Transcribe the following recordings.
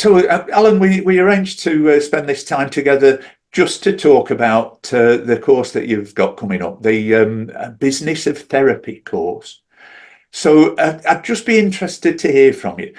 Alan, we arranged to spend this time together just to talk about the course that you've got coming up, the Business of Therapy course. So I'd just be interested to hear from you.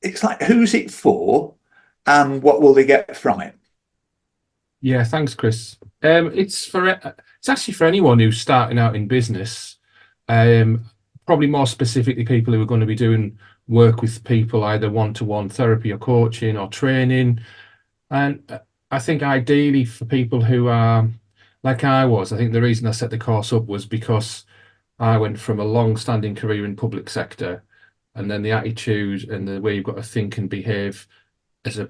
It's like, who's it for, and what will they get from it? Yeah, thanks, Chris. It's actually for anyone who's starting out in business. Um, Probably more specifically people who are going to be doing work with people, either one-to-one therapy or coaching or training. And I think ideally for people who are like I was, I think the reason I set the course up was because I went from a long-standing career in public sector, and then the attitude and the way you've got to think and behave as a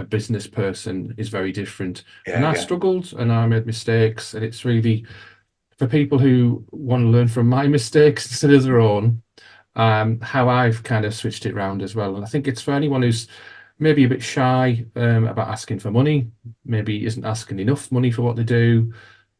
business person is very different. And Yeah, I yeah, struggled and I made mistakes, and it's really for people who want to learn from my mistakes instead of their own, how I've kind of switched it around as well. And I think it's for anyone who's maybe a bit shy about asking for money, maybe isn't asking enough money for what they do,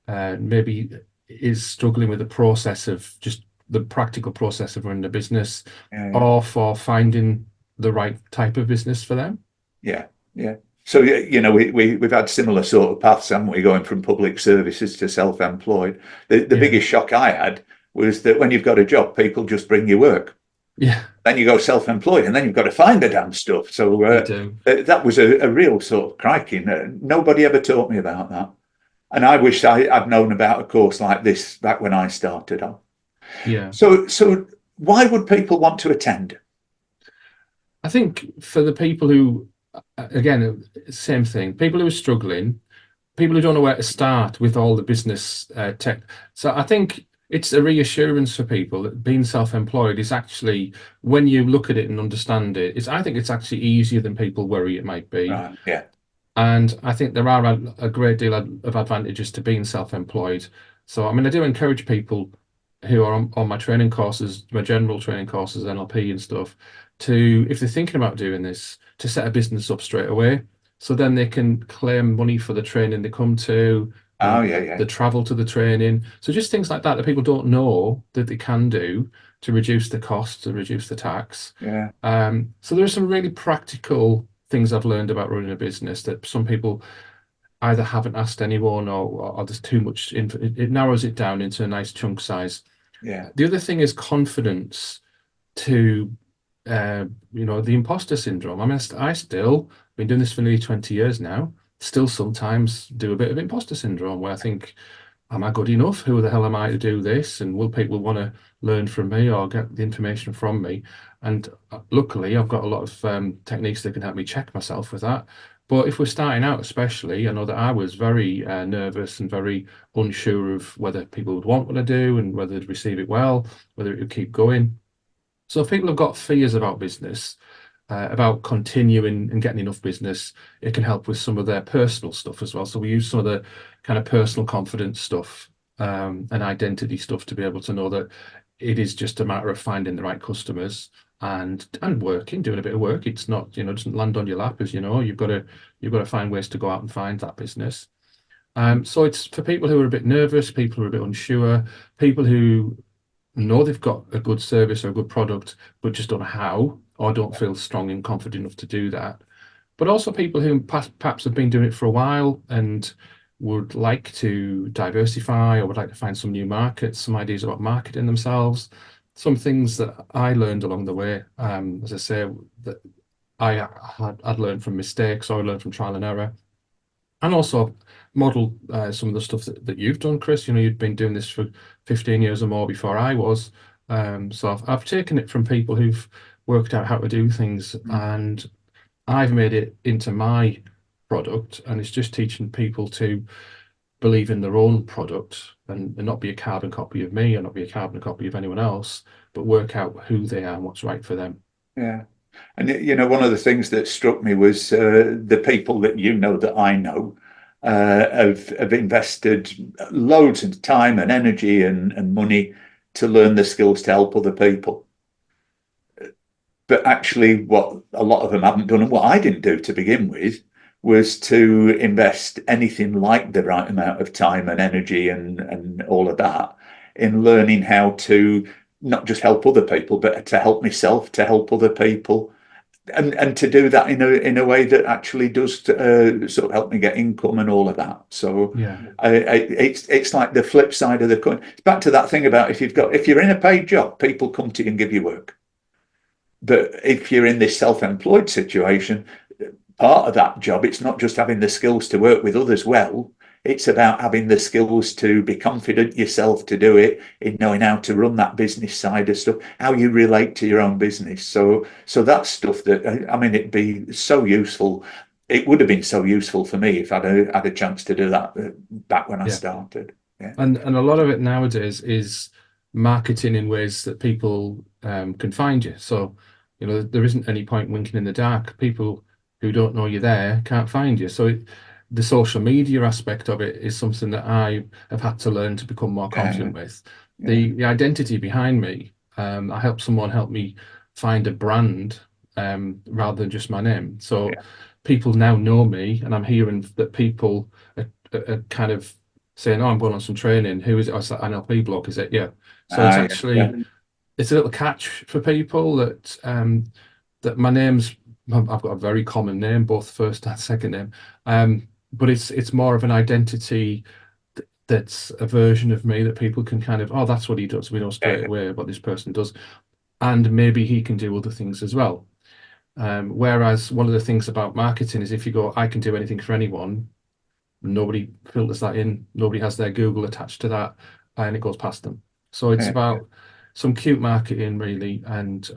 maybe is struggling with the process of just the practical process of running a business, yeah, yeah. or for finding the right type of business for them. Yeah, yeah. So we've had similar sort of paths, haven't we, going from public services to self-employed. The Yeah, biggest shock I had was that when you've got a job, people just bring you work. yeah, Then you go self-employed, and then you've got to find the damn stuff. So you do. that was a real sort of crikey. Nobody ever taught me about that, and I wish I'd known about a course like this back when I started on. Yeah. So why would people want to attend? I think for the people who, again, same thing, people who are struggling, people who don't know where to start with all the business tech. So I think it's a reassurance for people that being self-employed is actually, when you look at it and understand it, I think it's actually easier than people worry it might be. Right? Yeah, And I think there are a great deal of advantages to being self-employed. So, I mean, I do encourage people who are on my training courses, my general training courses, NLP and stuff, to, if they're thinking about doing this, to set a business up straight away. So then they can claim money for the training they come to, oh the, yeah, yeah, the travel to the training. So just things like that that people don't know that they can do to reduce the cost, to reduce the tax. yeah, So there are some really practical things I've learned about running a business that some people either haven't asked anyone, or there's too much info. It narrows it down into a nice chunk size. yeah, The other thing is confidence to, the imposter syndrome. I mean, I still been doing this for nearly 20 years now, still sometimes do a bit of imposter syndrome where I think, am I good enough? Who the hell am I to do this? And will people want to learn from me or get the information from me? And luckily, I've got a lot of techniques that can help me check myself with that. But if we're starting out, especially, I know that I was very nervous and very unsure of whether people would want what I do and whether they'd receive it well, whether it would keep going. So if people have got fears about business, about continuing and getting enough business, it can help with some of their personal stuff as well. So we use some of the kind of personal confidence stuff and identity stuff to be able to know that it is just a matter of finding the right customers and working, doing a bit of work. It's not, it doesn't land on your lap, as you know. You've got to find ways to go out and find that business. So it's for people who are a bit nervous, people who are a bit unsure, people who know they've got a good service or a good product, but just don't know how, or don't feel strong and confident enough to do that. But also people who perhaps have been doing it for a while and would like to diversify or would like to find some new markets, some ideas about marketing themselves, some things that I learned along the way. As I say, that I'd learned from mistakes, or I learned from trial and error, and also model some of the stuff that you've done, Chris. You'd been doing this for 15 years or more before I was. So I've taken it from people who've worked out how to do things, and I've made it into my product, and it's just teaching people to believe in their own product and not be a carbon copy of me or not be a carbon copy of anyone else, but work out who they are and what's right for them. yeah. And one of the things that struck me was the people that that I know have invested loads of time and energy and money to learn the skills to help other people. But actually, what a lot of them haven't done, and what I didn't do to begin with, was to invest anything like the right amount of time and energy and all of that in learning how to not just help other people, but to help myself, to help other people, and to do that in a way that actually does sort of help me get income and all of that. So Yeah, it's like the flip side of the coin. It's back to that thing about if you're in a paid job, people come to you and give you work. But if you're in this self-employed situation, part of that job, it's not just having the skills to work with others well. It's about having the skills to be confident yourself to do it, in knowing how to run that business side of stuff, how you relate to your own business. So that's stuff that I mean, it'd be so useful. It would have been so useful for me if I'd had a chance to do that back when I yeah. started. Yeah, And a lot of it nowadays is marketing in ways that people can find you. So, there isn't any point winking in the dark. People who don't know you're there can't find you. So the social media aspect of it is something that I have had to learn to become more yeah, confident with. yeah, The identity behind me, I help someone help me find a brand rather than just my name. So yeah. people now know me, and I'm hearing that people are kind of saying, "Oh, I'm going on some training. Who is it? Oh, it's that NLP blog, is it?" Yeah. So it's Yeah, yeah, actually it's a little catch for people that my name's I've got a very common name, both first and second name. But it's more of an identity that's a version of me that people can kind of, oh, that's what he does. We know straight yeah, away what this person does, and maybe he can do other things as well. Whereas one of the things about marketing is if you go, I can do anything for anyone, nobody filters that in, nobody has their Google attached to that, and it goes past them. So it's yeah, about some cute marketing really, and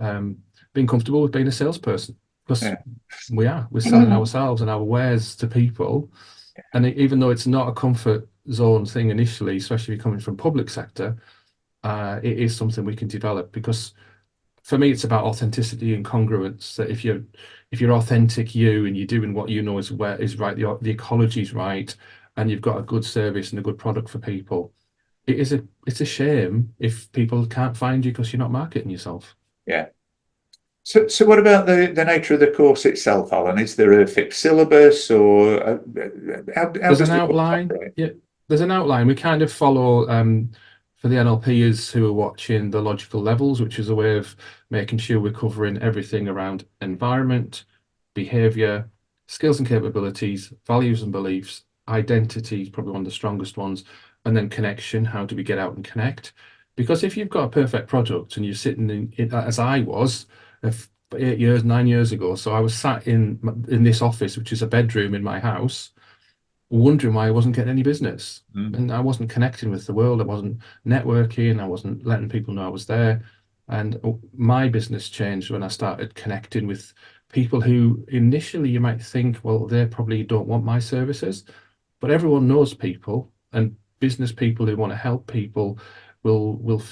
being comfortable with being a salesperson, because yeah, we're selling ourselves and our wares to people. And even though it's not a comfort zone thing initially, especially if you're coming from public sector, it is something we can develop, because for me it's about authenticity and congruence. That if you're authentic you, and you're doing what you know is right, the ecology is right, and you've got a good service and a good product for people, it's a shame if people can't find you because you're not marketing yourself. yeah. So what about the nature of the course itself, Alan? Is there a fixed syllabus, or how There's an does the course outline. operate? Yeah, there's an outline. We kind of follow, for the NLPers who are watching, the logical levels, which is a way of making sure we're covering everything around environment, behavior, skills and capabilities, values and beliefs, identity is probably one of the strongest ones, and then connection. How do we get out and connect? Because if you've got a perfect product and you're sitting as I was, 8 years, 9 years ago, so I was sat in this office, which is a bedroom in my house, wondering why I wasn't getting any business. Mm, And I wasn't connecting with the world. I wasn't networking. I wasn't letting people know I was there. And my business changed when I started connecting with people who initially you might think, well, they probably don't want my services, but everyone knows people, and business people who want to help people will will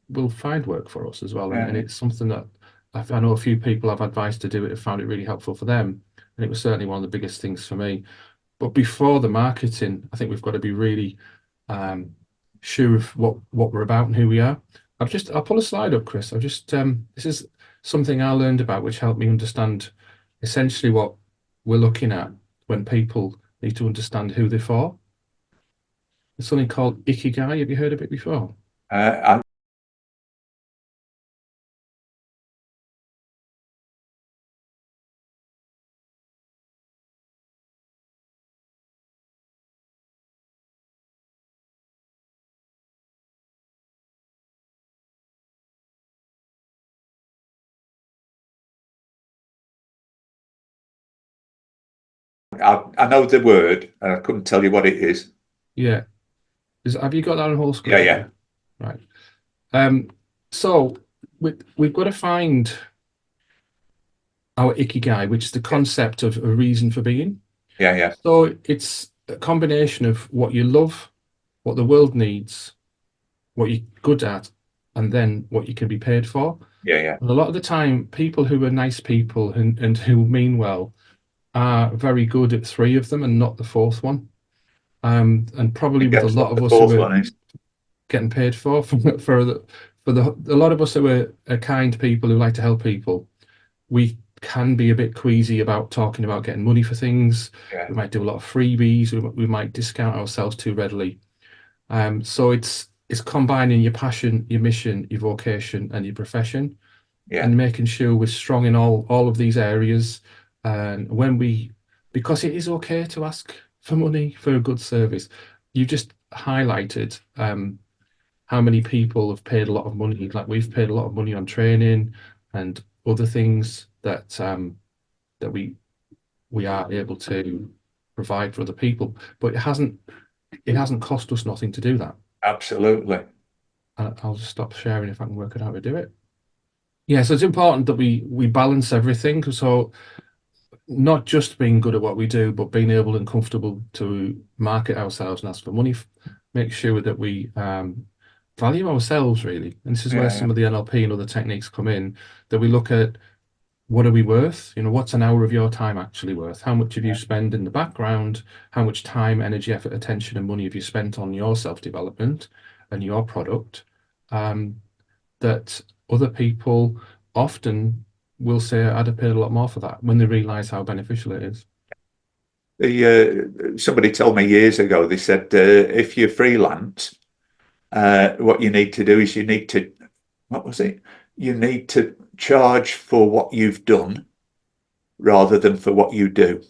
will find work for us as well. And yeah, it's something that I know a few people I've advised to do it have found it really helpful for them. And it was certainly one of the biggest things for me. But before the marketing, I think we've got to be really um, sure of what we're about and who we are. I'll pull a slide up, Chris. I've just this is something I learned about, which helped me understand essentially what we're looking at when people need to understand who they're for. It's something called ikigai. Have you heard of it before? I, I know the word. I couldn't tell you what it is. Yeah. Have you got that on whole Yeah, screen? Have yeah, you? Right. Um, so we've got to find our ikigai, which is the yeah, concept of a reason for being. yeah, yeah, So it's a combination of what you love, what the world needs, what you're good at, and then what you can be paid for. yeah, yeah. And a lot of the time, people who are nice people and who mean well are very good at three of them and not the fourth one. And I probably with a guess lot what of the us who fourth are one is. getting paid for a lot of us who are kind people who like to help people, we can be a bit queasy about talking about getting money for things. Yeah, We might do a lot of freebies. We might discount ourselves too readily. So it's combining your passion, your mission, your vocation, and your profession. Yeah. and making sure we're strong in all of these areas. And when we, because it is okay to ask for money for a good service. You just highlighted how many people have paid a lot of money. Like we've paid a lot of money on training and other things that we are able to provide for other people. But it hasn't cost us nothing to do that. Absolutely. I'll just stop sharing if I can work it out how to do it. Yeah, so it's important that we balance everything. So not just being good at what we do, but being able and comfortable to market ourselves and ask for money. Make sure that we value ourselves really. And this is where Yeah, yeah, some of the NLP and other techniques come in, that we look at what are we worth? What's an hour of your time actually worth? How much have you spent in the background? How much time, energy, effort, attention, and money have you spent on your self-development and your product? That other people often will say, I'd have paid a lot more for that when they realize how beneficial it is. somebody told me years ago, they said, if you're freelance, what you need to do is you need to, what was it? You need to charge for what you've done rather than for what you do.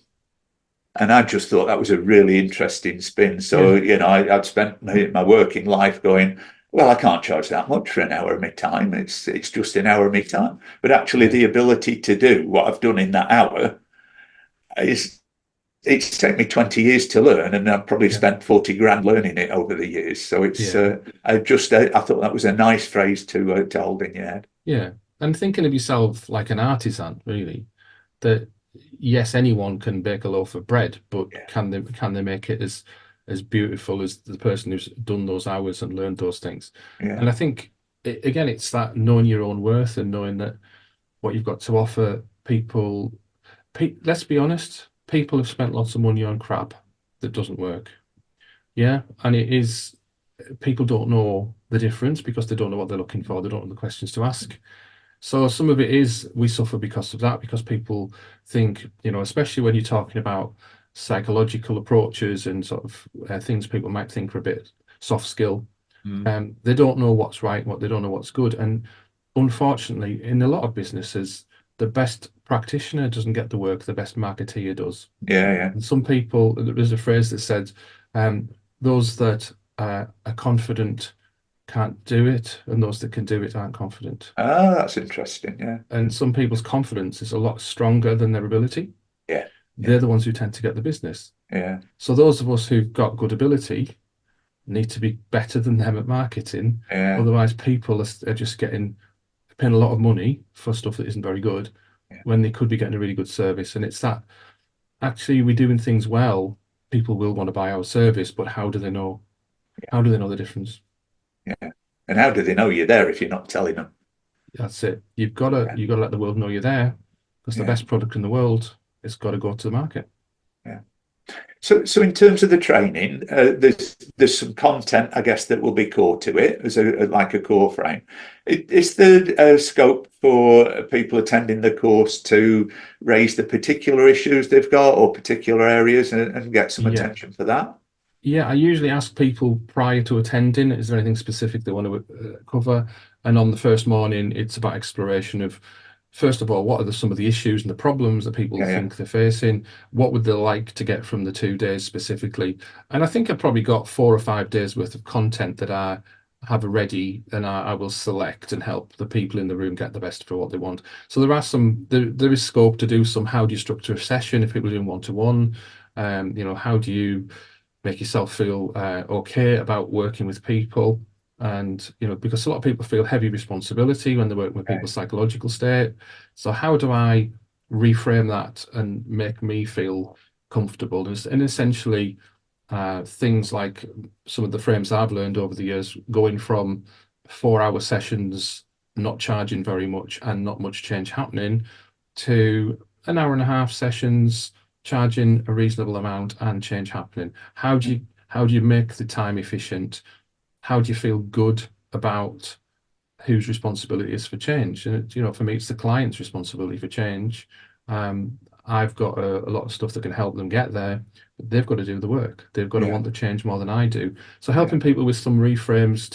And I just thought that was a really interesting spin. So, Yeah, I'd spent my working life going, well, I can't charge that much for an hour of my time. It's just an hour of my time. But actually, yeah, the ability to do what I've done in that hour is it's taken me 20 years to learn, and I've probably yeah, spent 40 grand learning it over the years. So yeah, I thought that was a nice phrase to hold in your head. yeah. And thinking of yourself like an artisan, really, that yes, anyone can bake a loaf of bread, but Yeah, can they make it as beautiful as the person who's done those hours and learned those things? yeah, And I think again, it's that knowing your own worth and knowing that what you've got to offer people. Let's be honest, people have spent lots of money on crap that doesn't work. Yeah, and it is people don't know the difference because they don't know what they're looking for. They don't know the questions to ask. So some of it is we suffer because of that, because people think, especially when you're talking about psychological approaches and sort of things people might think are a bit soft skill. mm, They don't know what's right, what they don't know what's good. And unfortunately, in a lot of businesses, the best practitioner doesn't get the work, the best marketeer does. yeah, yeah. And some people, there's a phrase that said, um, those that are confident can't do it, and those that can do it aren't confident. Ah, that's interesting. Yeah, And some people's confidence is a lot stronger than their ability. yeah, They're yeah, the ones who tend to get the business. yeah, So those of us who've got good ability need to be better than them at marketing. yeah, Otherwise, people are just paying a lot of money for stuff that isn't very good yeah, when they could be getting a really good service. And it's that actually we're doing things well, people will want to buy our service, but how do they know? How do they know the difference? yeah. And how do they know you're there if you're not telling them? That's it. You've got to let the world know you're there, because the Yeah, best product in the world has got to go to the market. yeah. So in terms of the training, there's some content, I guess, that will be core to it as like a core frame. Is there scope for people attending the course to raise the particular issues they've got or particular areas and get some Yeah. attention for that? Yeah, I usually ask people prior to attending, is there anything specific they want to cover? And on the first morning, it's about exploration of, first of all, what are some of the issues and the problems that people Yeah, yeah, think they're facing? What would they like to get from the 2 days specifically? And I think I've probably got 4 or 5 days worth of content that I have ready, and I will select and help the people in the room get the best for what they want. So there is scope to do some, how do you structure a session if people are doing one-to-one? How do you make yourself feel okay about working with people? And because a lot of people feel heavy responsibility when they work with yeah, people's psychological state. So how do I reframe that and make me feel comfortable? And essentially things like some of the frames I've learned over the years, going from 4 hour sessions not charging very much and not much change happening, to an hour and a half sessions charging a reasonable amount and change happening. How do you make the time efficient? How do you feel good about whose responsibility is for change? And for me, it's the client's responsibility for change. I've got a lot of stuff that can help them get there, but they've got to do the work. They've got to yeah, want the change more than I do. So yeah, helping people with some reframes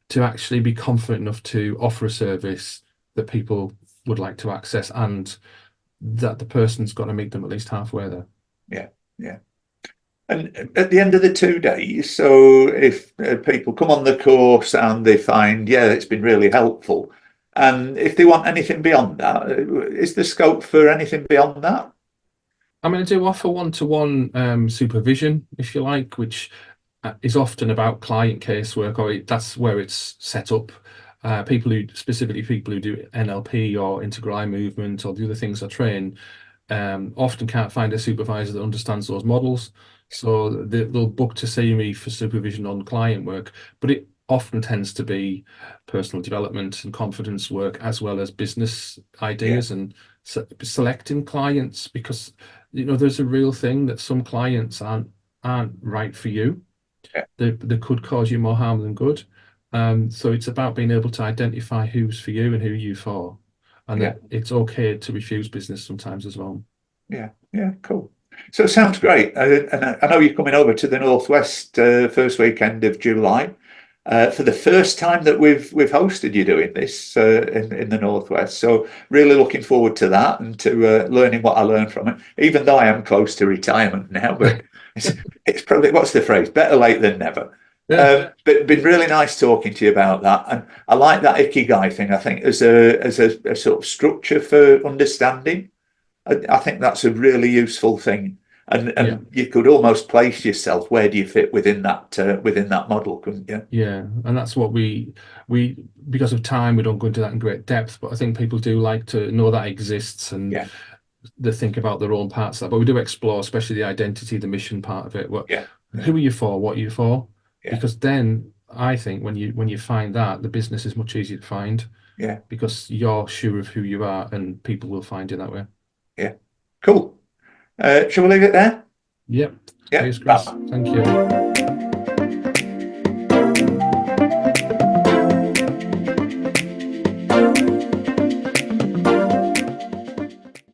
to actually be confident enough to offer a service that people would like to access, and that the person's got to meet them at least halfway there. Yeah, yeah. And at the end of the 2 days, so if people come on the course and they find, yeah, it's been really helpful, and if they want anything beyond that, is there scope for anything beyond that? I mean, I do offer one-to-one supervision, if you like, which is often about client casework, or that's where it's set up. Specifically people who do NLP or integral eye movement or the other things I train, often can't find a supervisor that understands those models. So they'll book to see me for supervision on client work, but it often tends to be personal development and confidence work, as well as business Yeah, ideas and selecting clients, because there's a real thing that some clients aren't right for you. yeah, They could cause you more harm than good. So it's about being able to identify who's for you and who you for, and yeah, that it's okay to refuse business sometimes as well. yeah, yeah. Cool. So it sounds great. And I know you're coming over to the Northwest first weekend of July. For the first time that we've hosted you doing this in the Northwest. So really looking forward to that and to learning what I learned from it. Even though I am close to retirement now, but it's probably, what's the phrase? Better late than never. Yeah, But been really nice talking to you about that, and I like that ikigai thing. I think as a sort of structure for understanding. I think that's a really useful thing, and yeah, you could almost place yourself. Where do you fit within that model? Couldn't you? yeah. And that's what we because of time, we don't go into that in great depth, but I think people do like to know that exists, and Yeah, they think about their own parts of that. But we do explore, especially the identity, the mission part of it. yeah, yeah, Who are you for? What are you for? yeah, Because then I think when you find that, the business is much easier to find, yeah, because you're sure of who you are, and people will find you that way. yeah. Cool. Shall we leave it there? Yep. Yeah. Cheers, Chris. Thank you.